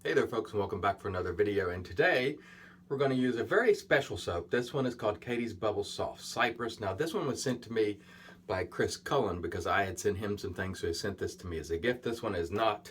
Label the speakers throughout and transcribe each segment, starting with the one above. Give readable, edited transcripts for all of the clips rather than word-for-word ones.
Speaker 1: Hey there folks, and welcome back for another video. And today we're going to use a very special soap. This one is called Catie's Bubble Soft Cypress. Now this one was sent to me by Chris Cullen because I had sent him some things, so he sent this to me as a gift. This one is not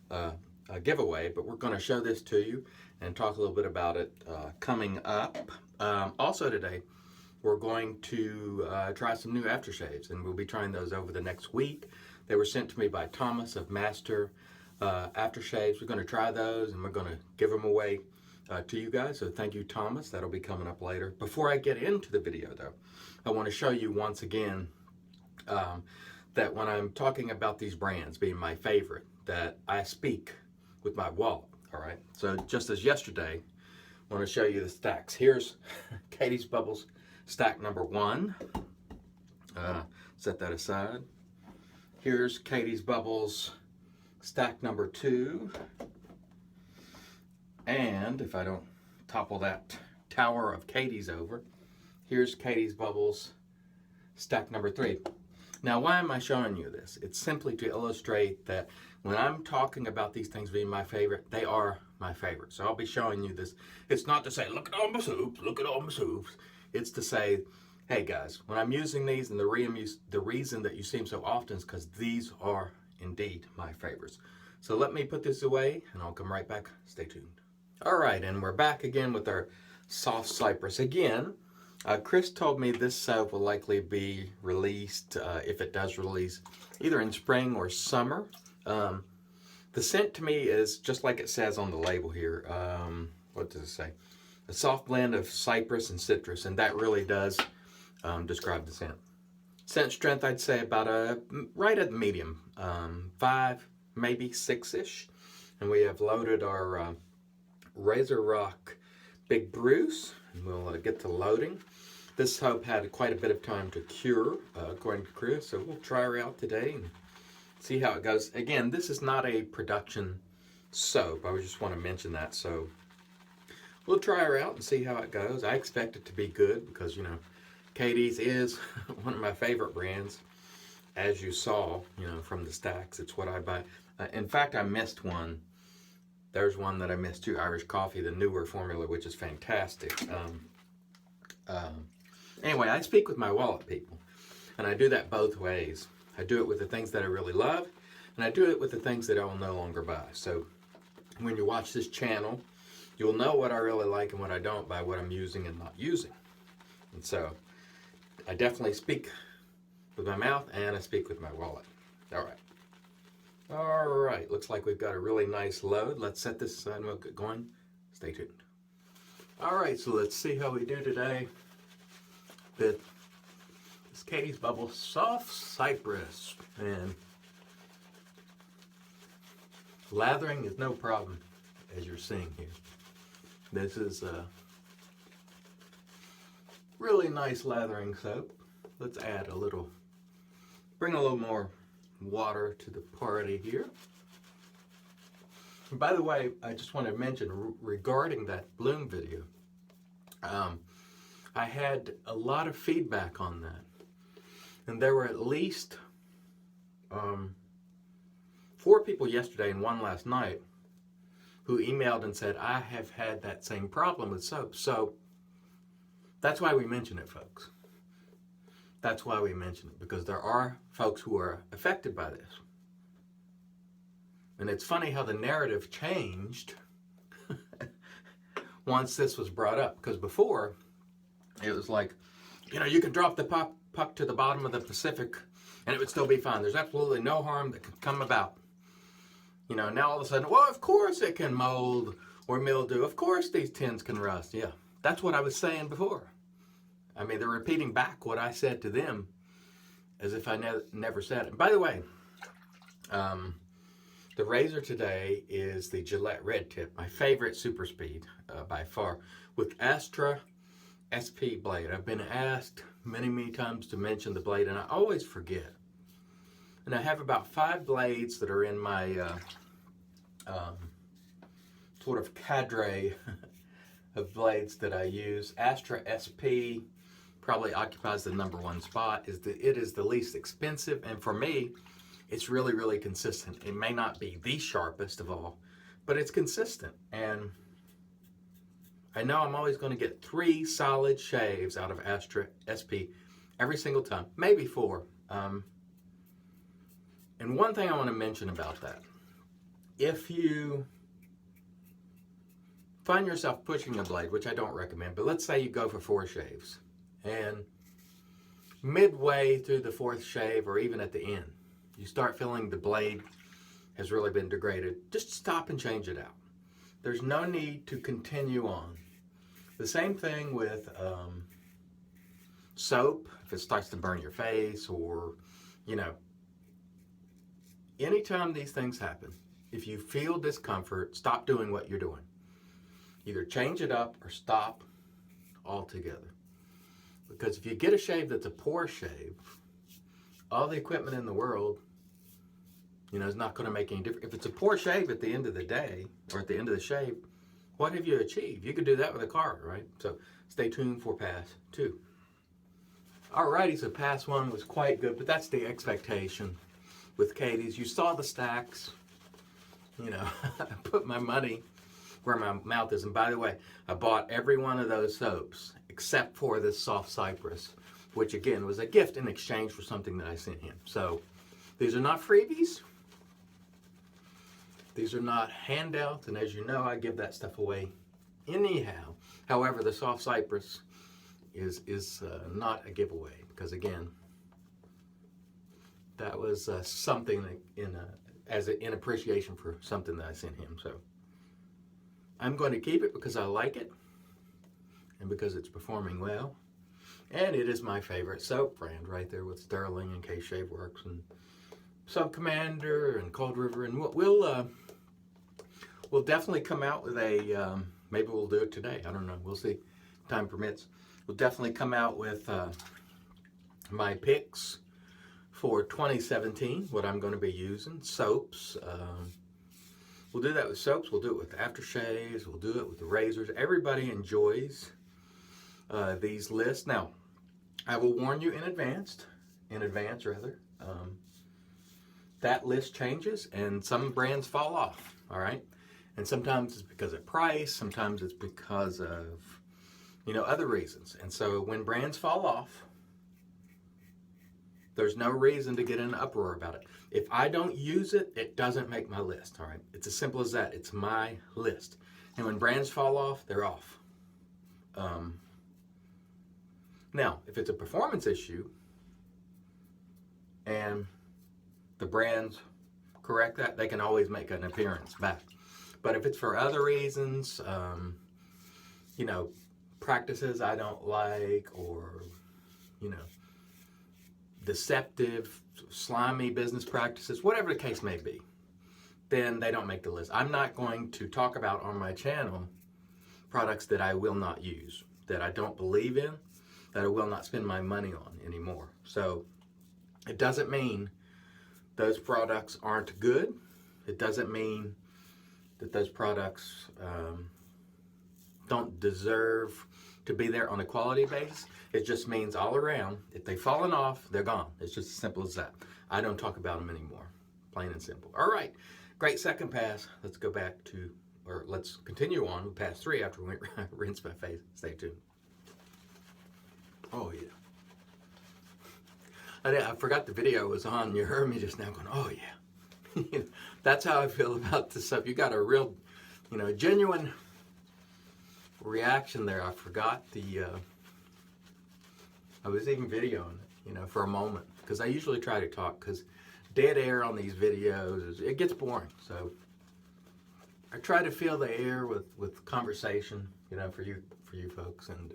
Speaker 1: a giveaway, but we're going to show this to you and talk a little bit about it coming up. Also today we're going to try some new aftershaves, and we'll be trying those over the next week. They were sent to me by Thomas of Master Aftershaves. We're going to try those and we're going to give them away to you guys. So thank you, Thomas. That'll be coming up later. Before I get into the video though, I want to show you once again that when I'm talking about these brands being my favorite, that I speak with my wallet. All right. So just as yesterday, I want to show you the stacks. Here's Catie's Bubbles stack number 1. Set that aside. Here's Catie's Bubbles stack number 2, and if I don't topple that tower of Catie's over, here's Catie's Bubbles stack number 3. Now why am I showing you this? It's simply to illustrate that when I'm talking about these things being my favorite, they are my favorite. So I'll be showing you this. It's not to say, look at all my soaps, look at all my soaps. It's to say, hey guys, when I'm using these, and the reason that you see them so often is because these are indeed my favorites. So let me put this away and I'll come right back. Stay tuned. All right, and we're back again with our soft cypress. Again, Chris told me this soap will likely be released, if it does release, either in spring or summer. The scent to me is just like it says on the label here. What does it say? A soft blend of cypress and citrus, and that really does describe the scent. Scent strength, I'd say about right at the medium, 5, maybe 6-ish. And we have loaded our Razor Rock Big Bruce, and we'll get to loading. This soap had quite a bit of time to cure, according to Chris, so we'll try her out today and see how it goes. Again, this is not a production soap. I just want to mention that. So we'll try her out and see how it goes. I expect it to be good because, you know, Catie's is one of my favorite brands, as you saw, you know, from the stacks. It's what I buy. In fact, I missed one. There's one that I missed too, Irish Coffee, the newer formula, which is fantastic. Anyway, I speak with my wallet, people, and I do that both ways. I do it with the things that I really love, and I do it with the things that I will no longer buy. So when you watch this channel, you'll know what I really like and what I don't by what I'm using and not using. And so I definitely speak with my mouth and I speak with my wallet. All right. All right. Looks like we've got a really nice load. Let's set this aside and we'll get going. Stay tuned. All right. So let's see how we do today with this Catie's Bubble Soft Cypress. And lathering is no problem, as you're seeing here. This is really nice lathering soap. Let's add a little, bring a little more water to the party here. And by the way, I just want to mention regarding that bloom video, I had a lot of feedback on that. And there were at least 4 people yesterday and 1 last night who emailed and said, I have had that same problem with soap. So that's why we mention it, folks. That's why we mention it, because there are folks who are affected by this. And it's funny how the narrative changed once this was brought up. Because before, it was like, you know, you can drop the puck to the bottom of the Pacific and it would still be fine. There's absolutely no harm that can come about. You know, now all of a sudden, well, of course it can mold or mildew. Of course these tins can rust. Yeah, that's what I was saying before. I mean, they're repeating back what I said to them as if I never said it. And by the way, the razor today is the Gillette Red Tip, my favorite super speed by far, with Astra SP blade. I've been asked many, many times to mention the blade, and I always forget. And I have about 5 blades that are in my sort of cadre of blades that I use. Astra SP probably occupies the #1 spot. It is the least expensive, and for me, it's really, really consistent. It may not be the sharpest of all but it's consistent. And I know I'm always going to get 3 solid shaves out of Astra SP every single time, maybe 4. And one thing I want to mention about that, if you find yourself pushing a blade, which I don't recommend, but let's say you go for 4 shaves, and midway through the 4th shave, or even at the end, you start feeling the blade has really been degraded, just stop and change it out. There's no need to continue on. The same thing with soap, if it starts to burn your face, or, you know, anytime these things happen, if you feel discomfort, stop doing what you're doing. Either change it up or stop altogether. Because if you get a shave that's a poor shave, all the equipment in the world, you know, is not going to make any difference. If it's a poor shave at the end of the day, or at the end of the shave, what have you achieved? You could do that with a car, right? So stay tuned for pass 2. Alrighty, so pass 1 was quite good, but that's the expectation with Catie's. You saw the stacks. You know, I put my money where my mouth is. And by the way, I bought every one of those soaps except for this soft Cypress, which again was a gift in exchange for something that I sent him. So these are not freebies. These are not handouts, and as you know, I give that stuff away anyhow. However, the soft Cypress is not a giveaway, because again, that was something in appreciation for something that I sent him. So I'm going to keep it because I like it, and because it's performing well, and it is my favorite soap brand right there with Sterling and K-Shave Works and Sub Commander and Cold River. And we'll definitely come out with a maybe we'll do it today. I don't know. We'll see. Time permits. We'll definitely come out with my picks for 2017. What I'm going to be using soaps. We'll do that with soaps. We'll do it with aftershaves. We'll do it with the razors. Everybody enjoys these lists. Now, I will warn you in advance. That list changes, and some brands fall off. All right, and sometimes it's because of price. Sometimes it's because of, you know, other reasons. And so when brands fall off, there's no reason to get in an uproar about it. If I don't use it, it doesn't make my list, all right? It's as simple as that. It's my list. And when brands fall off, they're off. Now, if it's a performance issue and the brands correct that, they can always make an appearance back. But if it's for other reasons, you know, practices I don't like, or, you know, deceptive, slimy business practices, whatever the case may be, then they don't make the list. I'm not going to talk about on my channel products that I will not use, that I don't believe in, that I will not spend my money on anymore. So it doesn't mean those products aren't good. It doesn't mean that those products don't deserve to be there on a quality basis. It just means all around, if they've fallen off, they're gone. It's just as simple as that. I don't talk about them anymore, plain and simple. All right, great second pass. Let's go back to, or let's continue on with pass 3 after we rinse my face. Stay tuned. Oh yeah. I forgot the video was on. You heard me just now going, oh yeah. That's how I feel about this stuff. You got a real, you know, genuine reaction there. I forgot I was even videoing it, you know, for a moment, because I usually try to talk, because dead air on these videos, it gets boring. So I try to fill the air with conversation, you know, for you folks. And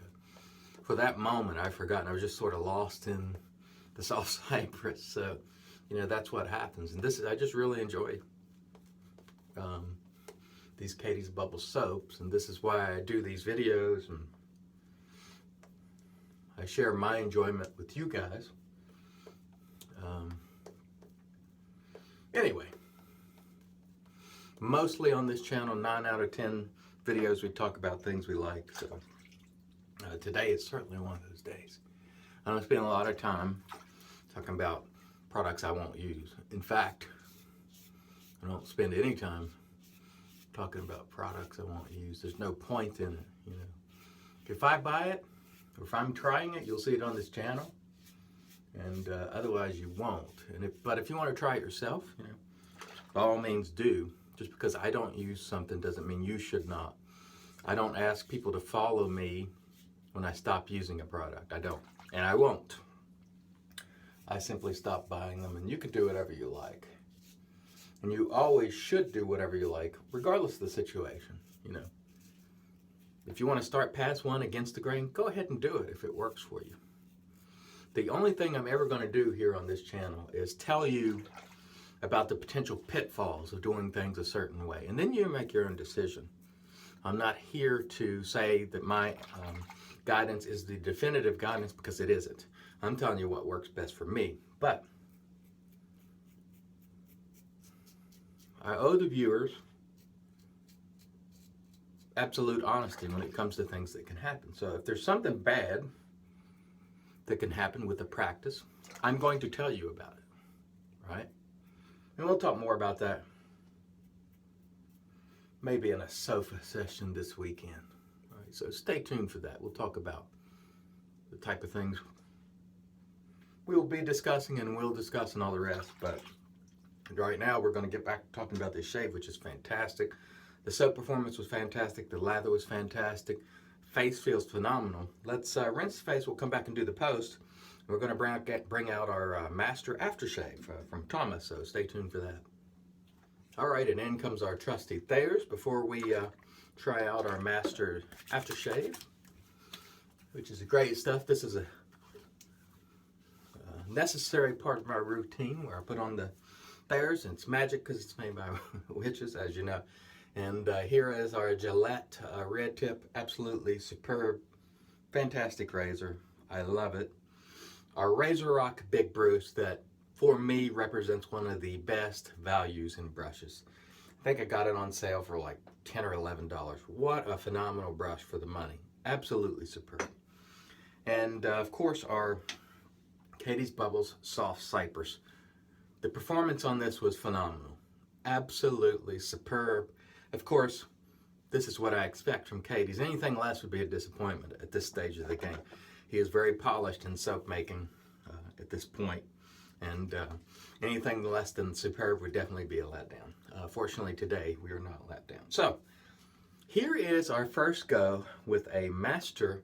Speaker 1: for that moment, I forgot. I was just sort of lost in the soft Cypress. So, you know, that's what happens. And I just really enjoy these Catie's Bubble soaps, and this is why I do these videos, and I share my enjoyment with you guys. Anyway, mostly on this channel, 9 out of 10 videos we talk about things we like. So today is certainly one of those days. I don't spend a lot of time talking about products I won't use. In fact, I don't spend any time talking about products I won't use. There's no point in it, you know. If I buy it, or if I'm trying it, you'll see it on this channel, and otherwise you won't. But if you want to try it yourself, you know, by all means do. Just because I don't use something doesn't mean you should not. I don't ask people to follow me when I stop using a product. I don't, and I won't. I simply stop buying them, and you can do whatever you like. And you always should do whatever you like, regardless of the situation, you know. If you want to start past one against the grain, go ahead and do it if it works for you. The only thing I'm ever going to do here on this channel is tell you about the potential pitfalls of doing things a certain way. And then you make your own decision. I'm not here to say that my guidance is the definitive guidance, because it isn't. I'm telling you what works best for me. But I owe the viewers absolute honesty when it comes to things that can happen. So if there's something bad that can happen with the practice, I'm going to tell you about it, right? And we'll talk more about that maybe in a sofa session this weekend. All right, so stay tuned for that. We'll talk about the type of things we'll be discussing, and we'll discuss and all the rest. But right now we're going to get back to talking about this shave, which is fantastic. The soap performance was fantastic. The lather was fantastic. Face feels phenomenal. Let's rinse the face. We'll come back and do the post. We're going to bring out our master aftershave from Thomas, so stay tuned for that. All right, and in comes our trusty Thayers before we try out our master aftershave, which is great stuff. This is a necessary part of my routine where I put on the Thayers, and it's magic because it's made by witches, as you know. And here is our Gillette red tip, absolutely superb, fantastic razor. I love it. Our Razor Rock Big Bruce that, for me, represents one of the best values in brushes. I think I got it on sale for like $10 or $11. What a phenomenal brush for the money. Absolutely superb. And of course, our Catie's Bubbles Soft Cypress. The performance on this was phenomenal. Absolutely superb. Of course, this is what I expect from Catie's. Anything less would be a disappointment at this stage of the game. He is very polished in soap making at this point, and anything less than superb would definitely be a letdown. Fortunately, today we are not let down. So here is our first go with a master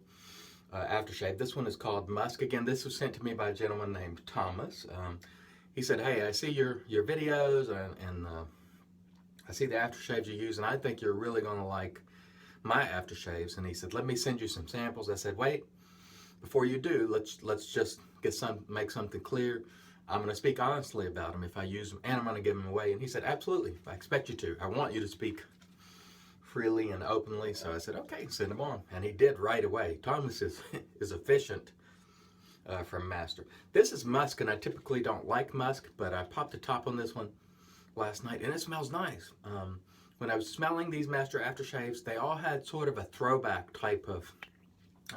Speaker 1: aftershave. This one is called Musk. Again, this was sent to me by a gentleman named Thomas. He said, "Hey, I see your videos and I see the aftershaves you use, and I think you're really going to like my aftershaves." And he said, "Let me send you some samples." I said, "Wait, before you do, let's just make something clear. I'm going to speak honestly about them if I use them, and I'm going to give them away." And he said, "Absolutely, I expect you to. I want you to speak freely and openly." So I said, "Okay, send them on." And he did right away. Thomas is efficient from Master. This is Musk, and I typically don't like Musk, but I popped the top on this one last night, and it smells nice. When I was smelling these Master aftershaves, they all had sort of a throwback type of,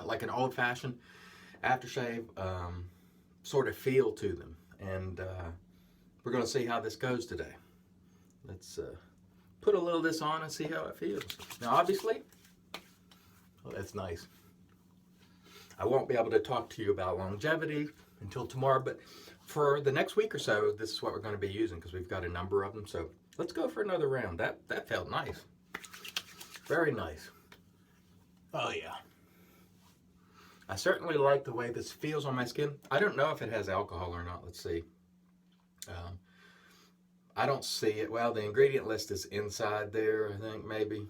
Speaker 1: like an old-fashioned aftershave sort of feel to them. And we're going to see how this goes today. Let's put a little of this on and see how it feels. Now, obviously, well, that's nice. I won't be able to talk to you about longevity until tomorrow, but for the next week or so, this is what we're going to be using because we've got a number of them. So let's go for another round. That felt nice. Very nice. Oh, yeah. I certainly like the way this feels on my skin. I don't know if it has alcohol or not. Let's see. I don't see it. Well, the ingredient list is inside there, I think, maybe.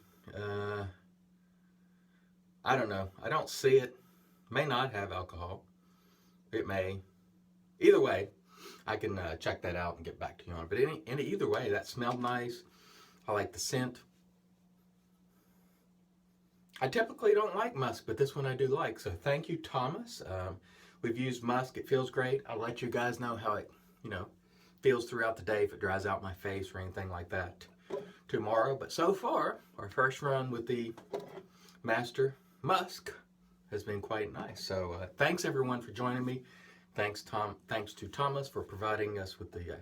Speaker 1: I don't know. I don't see it. May not have alcohol. It may. Either way, I can check that out and get back to you on it. But either way, that smelled nice. I like the scent. I typically don't like musk, but this one I do like. So thank you, Thomas. We've used musk. It feels great. I'll let you guys know how it, feels throughout the day if it dries out my face or anything like that tomorrow. But so far, our first run with the Master Musk has been quite nice. So thanks everyone for joining me. Thanks to Thomas for providing us with the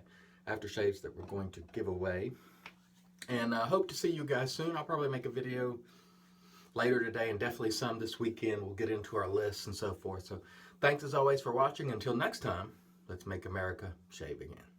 Speaker 1: aftershaves that we're going to give away. And I hope to see you guys soon. I'll probably make a video later today and definitely some this weekend. We'll get into our lists and so forth. So thanks as always for watching. Until next time, let's make America shave again.